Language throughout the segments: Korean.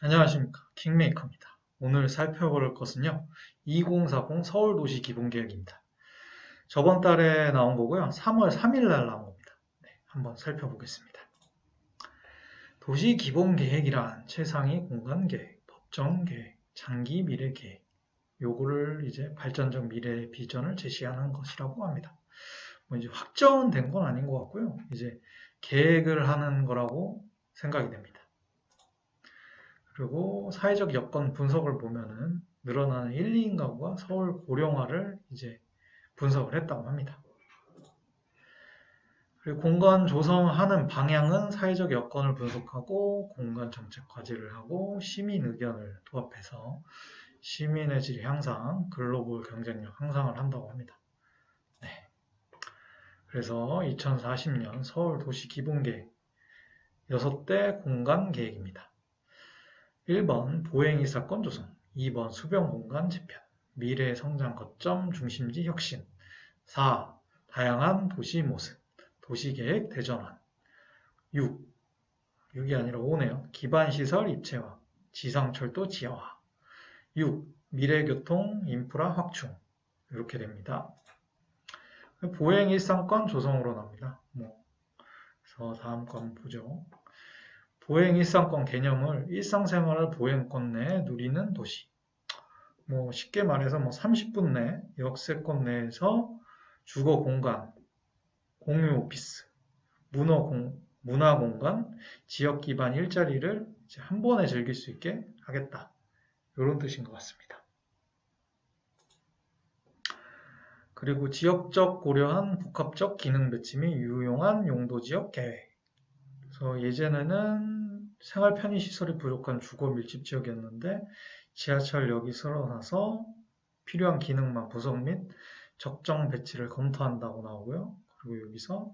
안녕하십니까. 킹메이커입니다. 오늘 살펴볼 것은요. 2040 서울도시기본계획입니다. 저번 달에 나온 거고요. 3월 3일 날 나온 겁니다. 네, 한번 살펴보겠습니다. 도시기본계획이란 최상위 공간계획, 법정계획, 장기 미래계획, 요거를 이제 발전적 미래 비전을 제시하는 것이라고 합니다. 뭐 이제 확정된 건 아닌 것 같고요. 이제 계획을 하는 거라고 생각이 됩니다. 그리고 사회적 여건 분석을 보면은 늘어나는 1, 2인 가구가 서울 고령화를 이제 분석을 했다고 합니다. 그리고 공간 조성하는 방향은 사회적 여건을 분석하고 공간 정책 과제를 하고 시민 의견을 도합해서 시민의 질 향상, 글로벌 경쟁력 향상을 한다고 합니다. 네. 그래서 2040년 서울 도시 기본계획 6대 공간 계획입니다. 1번 보행이 사건 조성, 2번 수변 공간 재편, 미래 성장 거점 중심지 혁신, 4. 다양한 도시 모습, 도시계획 대전환, 6이 아니라 5네요. 기반시설 입체화, 지상철도 지하화, 6. 미래교통 인프라 확충, 이렇게 됩니다. 보행 일상권 조성으로 나옵니다. 그래서 다음 거 한번 보죠. 보행 일상권 개념을 일상생활을 보행권 내에 누리는 도시. 쉽게 말해서 30분 내 역세권 내에서 주거 공간, 공유 오피스, 문화 공간, 지역 기반 일자리를 이제 한 번에 즐길 수 있게 하겠다. 이런 뜻인 것 같습니다. 그리고 지역적 고려한 복합적 기능 배치 및 유용한 용도 지역 계획. 그래서 예전에는 생활 편의 시설이 부족한 주거 밀집 지역이었는데 지하철역이 늘어나서 필요한 기능만 구성 및 적정 배치를 검토한다고 나오고요. 그리고 여기서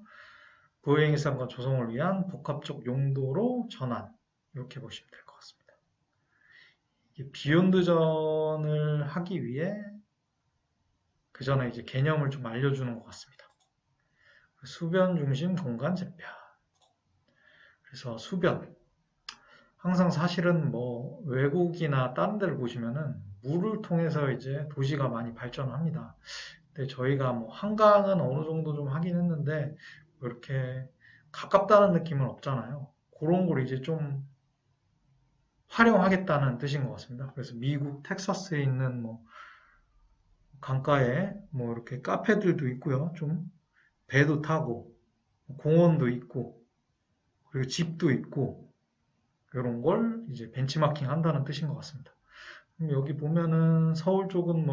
보행일상과 조성을 위한 복합적 용도로 전환, 이렇게 보시면 될 것 같습니다. 비욘드전을 하기 위해 그 전에 이제 개념을 좀 알려주는 것 같습니다. 수변 중심 공간 재편. 그래서 수변. 항상 사실은 외국이나 다른 데를 보시면은 물을 통해서 이제 도시가 많이 발전합니다. 근데 저희가 한강은 어느 정도 좀 하긴 했는데 이렇게 가깝다는 느낌은 없잖아요. 그런 걸 이제 좀 활용하겠다는 뜻인 것 같습니다. 그래서 미국 텍사스에 있는 강가에 이렇게 카페들도 있고요. 좀 배도 타고 공원도 있고 그리고 집도 있고 이런 걸 이제 벤치마킹 한다는 뜻인 것 같습니다. 여기 보면은 서울 쪽은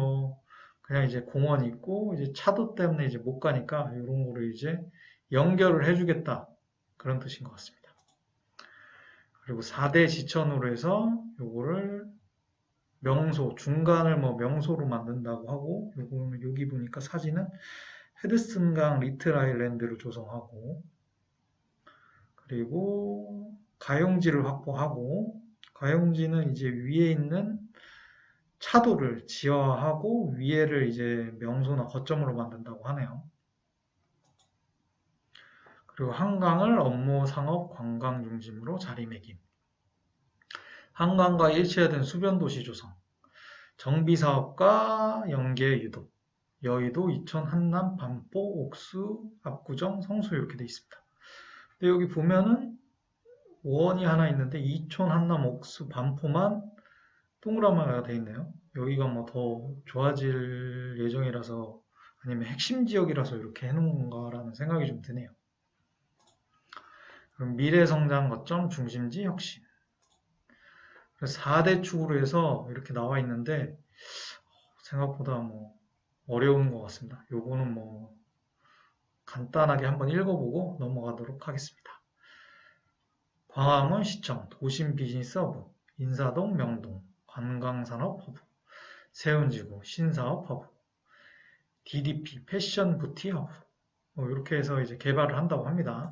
그냥 이제 공원 있고 이제 차도 때문에 이제 못 가니까 이런 거를 이제 연결을 해주겠다 그런 뜻인 것 같습니다. 그리고 4대 지천으로 해서 요거를 명소 중간을 명소로 만든다고 하고 요거는 여기 보니까 사진은 헤드슨강 리틀 아일랜드를 조성하고 그리고 가용지를 확보하고 가용지는 이제 위에 있는 차도를 지하하고 위에를 이제 명소나 거점으로 만든다고 하네요. 그리고 한강을 업무, 상업, 관광 중심으로 자리매김. 한강과 일체화된 수변도시 조성. 정비사업과 연계 유도. 여의도, 이천, 한남, 반포, 옥수, 압구정, 성수 이렇게 돼 있습니다. 근데 여기 보면은 원이 하나 있는데 이촌, 한남, 옥수, 반포만 동그라미가 돼 있네요. 여기가 더 좋아질 예정이라서 아니면 핵심 지역이라서 이렇게 해놓은 건가라는 생각이 좀 드네요. 그럼 미래성장 거점 중심지 혁신. 4대 축으로 해서 이렇게 나와 있는데 생각보다 어려운 것 같습니다. 요거는 간단하게 한번 읽어보고 넘어가도록 하겠습니다. 광화문 시청, 도심 비즈니스 허브, 인사동 명동, 관광산업 허브, 세운지구, 신사업 허브, DDP, 패션 부티 허브 이렇게 해서 이제 개발을 한다고 합니다.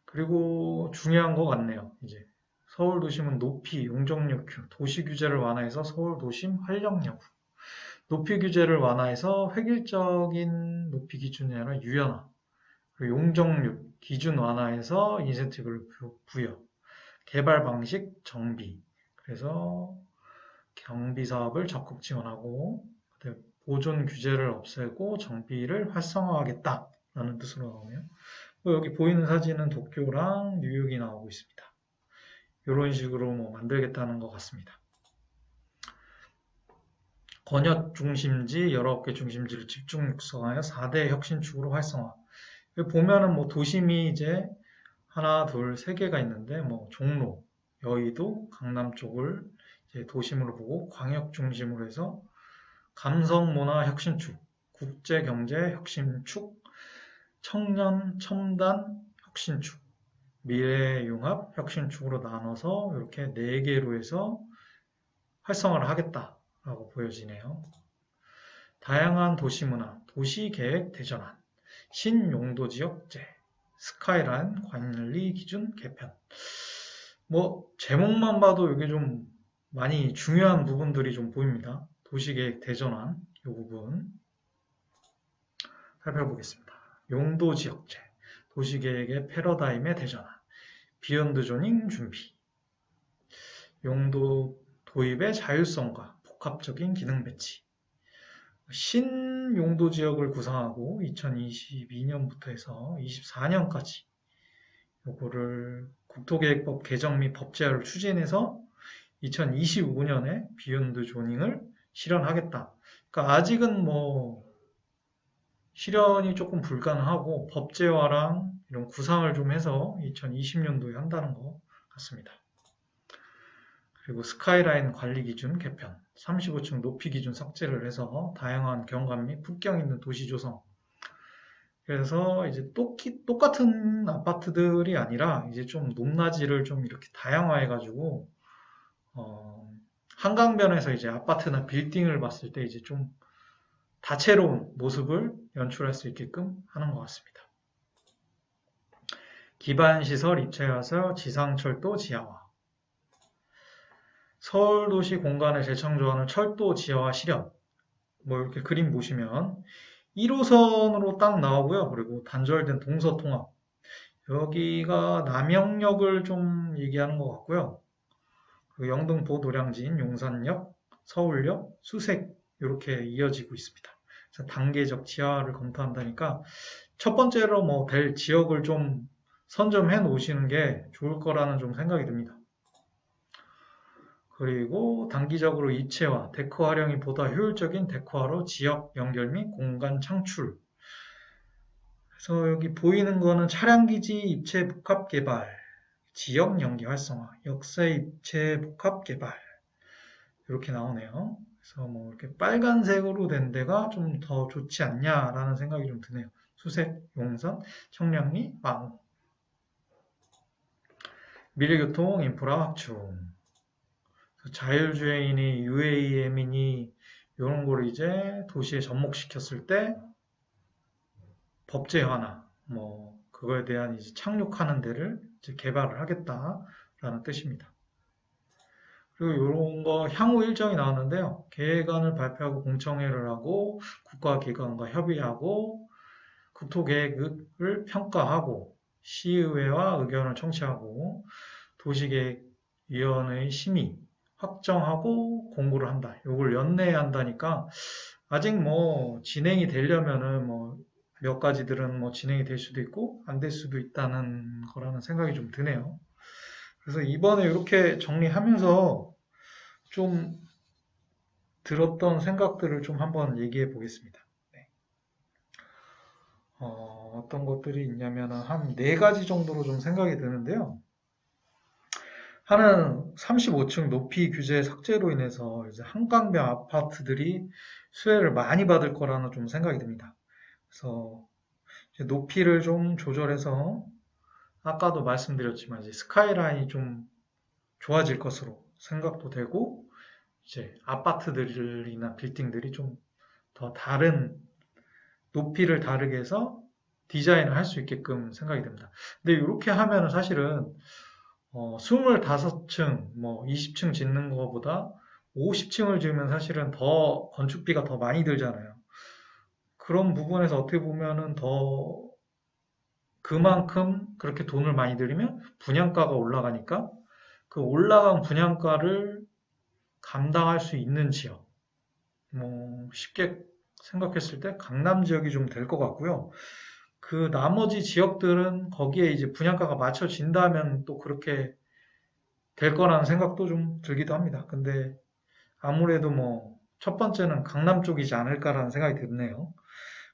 그리고 중요한 것 같네요. 이제 서울 도심은 높이, 용적률 Q, 도시 규제를 완화해서 서울 도심 활력 여부. 높이 규제를 완화해서 획일적인 높이 기준이 아니라 유연화. 그리고 용적률 기준 완화해서 인센티브를 부여. 개발 방식 정비. 그래서 경비 사업을 적극 지원하고 보존 규제를 없애고 정비를 활성화하겠다라는 뜻으로 나오네요. 여기 보이는 사진은 도쿄랑 뉴욕이 나오고 있습니다. 이런 식으로 뭐 만들겠다는 것 같습니다. 권역 중심지 19개 중심지를 집중 육성하여 4대 혁신축으로 활성화. 여기 보면은 뭐 도심이 이제 하나, 둘, 세 개가 있는데 뭐 종로, 여의도, 강남 쪽을 이제 도심으로 보고 광역 중심으로 해서 감성문화 혁신축, 국제경제 혁신축, 청년 첨단 혁신축, 미래융합 혁신축으로 나눠서 이렇게 4개로 해서 활성화를 하겠다라고 보여지네요. 다양한 도시문화, 도시계획 대전환, 신용도지역제, 스카이라인 관리 기준 개편. 뭐 제목만 봐도 이게 좀 많이 중요한 부분들이 좀 보입니다. 도시계획 대전환 이 부분 살펴보겠습니다. 용도지역제, 도시계획의 패러다임의 대전환, 비욘드 조닝 준비, 용도 도입의 자율성과 복합적인 기능 배치, 신용도지역을 구상하고 2022년부터 해서 24년까지 요거를 국토계획법 개정 및 법제화를 추진해서 2025년에 비욘드 조닝을 실현하겠다. 그러니까 아직은 뭐 실현이 조금 불가능하고 법제화랑 이런 구상을 좀 해서 2020년도에 한다는 것 같습니다. 그리고 스카이라인 관리 기준 개편, 35층 높이 기준 삭제를 해서 다양한 경관 및 풍경 있는 도시 조성. 그래서 이제 똑같은 아파트들이 아니라 이제 좀 높낮이를 좀 이렇게 다양화해가지고 한강변에서 이제 아파트나 빌딩을 봤을 때 이제 좀 다채로운 모습을 연출할 수 있게끔 하는 것 같습니다. 기반시설 입체해서 지상철도 지하화. 서울도시 공간을 재창조하는 철도 지하화 실현. 뭐 이렇게 그림 보시면 1호선으로 딱 나오고요. 그리고 단절된 동서통합. 여기가 남영역을 좀 얘기하는 것 같고요. 그리고 영등포, 노량진, 용산역, 서울역, 수색 이렇게 이어지고 있습니다. 그래서 단계적 지하화를 검토한다니까 첫 번째로 뭐 될 지역을 좀 선점해 놓으시는 게 좋을 거라는 좀 생각이 듭니다. 그리고 단기적으로 입체화, 데크 활용이 보다 효율적인 데크화로 지역 연결 및 공간 창출. 그래서 여기 보이는 거는 차량기지 입체 복합 개발, 지역 연계 활성화, 역세 입체 복합 개발 이렇게 나오네요. 그래서 뭐 이렇게 빨간색으로 된 데가 좀 더 좋지 않냐라는 생각이 좀 드네요. 수색, 용산, 청량리, 망우. 미래교통 인프라 확충. 자율주행이니 UAM이니 이런 거를 이제 도시에 접목시켰을 때 법제화나 뭐 그거에 대한 이제 착륙하는 데를 이제 개발을 하겠다라는 뜻입니다. 그리고 이런 거 향후 일정이 나왔는데요. 계획안을 발표하고 공청회를 하고 국가기관과 협의하고 국토계획을 평가하고 시의회와 의견을 청취하고 도시계획위원회의 심의, 확정하고 공고를 한다. 이걸 연내에 한다니까 아직 뭐 진행이 되려면은 뭐 몇 가지들은 뭐 진행이 될 수도 있고 안 될 수도 있다는 거라는 생각이 좀 드네요. 그래서 이번에 이렇게 정리하면서 좀 들었던 생각들을 좀 한번 얘기해 보겠습니다. 네. 어떤 것들이 있냐면 한 4가지 정도로 좀 생각이 드는데요. 하나는 35층 높이 규제 삭제로 인해서 이제 한강변 아파트들이 수혜를 많이 받을 거라는 좀 생각이 듭니다. 그래서 이제 높이를 좀 조절해서 아까도 말씀드렸지만 이제 스카이라인이 좀 좋아질 것으로 생각도 되고 이제 아파트들이나 빌딩들이 좀 더 다른 높이를 다르게 해서 디자인을 할 수 있게끔 생각이 됩니다. 근데 이렇게 하면 사실은 25층, 뭐 20층 짓는 것보다 50층을 지으면 사실은 더 건축비가 더 많이 들잖아요. 그런 부분에서 어떻게 보면은 더 그만큼 그렇게 돈을 많이 들이면 분양가가 올라가니까 그 올라간 분양가를 감당할 수 있는 지역. 뭐 쉽게 생각했을 때 강남 지역이 좀 될 것 같고요. 그 나머지 지역들은 거기에 이제 분양가가 맞춰진다면 또 그렇게 될 거라는 생각도 좀 들기도 합니다. 근데 아무래도 뭐 첫 번째는 강남 쪽이지 않을까라는 생각이 드네요.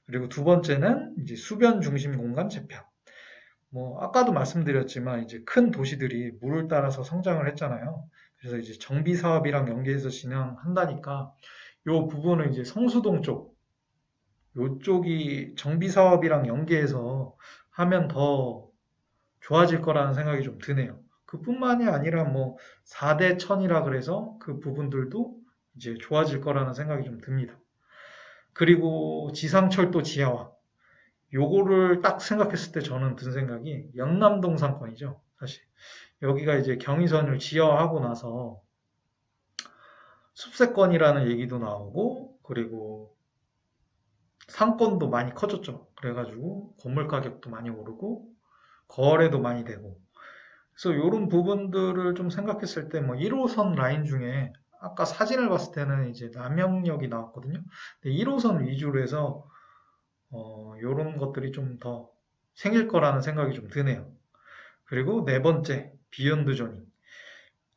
그리고 두 번째는 이제 수변 중심 공간 재편. 뭐 아까도 말씀드렸지만 이제 큰 도시들이 물을 따라서 성장을 했잖아요. 그래서 이제 정비 사업이랑 연계해서 진행한다니까 요 부분은 이제 성수동 쪽 요쪽이 정비 사업이랑 연계해서 하면 더 좋아질 거라는 생각이 좀 드네요. 그뿐만이 아니라 뭐 4대 천이라 그래서 그 부분들도 이제 좋아질 거라는 생각이 좀 듭니다. 그리고 지상철도 지하화. 요거를 딱 생각했을 때 저는 든 생각이 영남동 상권이죠. 사실 여기가 이제 경의선을 지하화하고 나서 숲세권이라는 얘기도 나오고 그리고 상권도 많이 커졌죠. 그래가지고 건물 가격도 많이 오르고 거래도 많이 되고 그래서 이런 부분들을 좀 생각했을 때 뭐 1호선 라인 중에 아까 사진을 봤을 때는 이제 남영역이 나왔거든요. 근데 1호선 위주로 해서 이런 것들이 좀 더 생길 거라는 생각이 좀 드네요. 그리고 네 번째, 비욘드 조닝.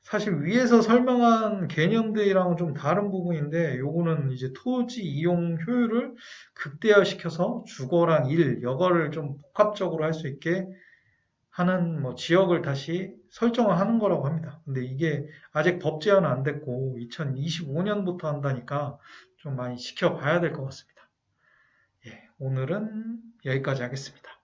사실 위에서 설명한 개념들이랑은 좀 다른 부분인데 요거는 이제 토지 이용 효율을 극대화시켜서 주거랑 일, 여거를 좀 복합적으로 할 수 있게 하는 뭐 지역을 다시 설정을 하는 거라고 합니다. 근데 이게 아직 법 제한은 안 됐고 2025년부터 한다니까 좀 많이 지켜봐야 될 것 같습니다. 예, 오늘은 여기까지 하겠습니다.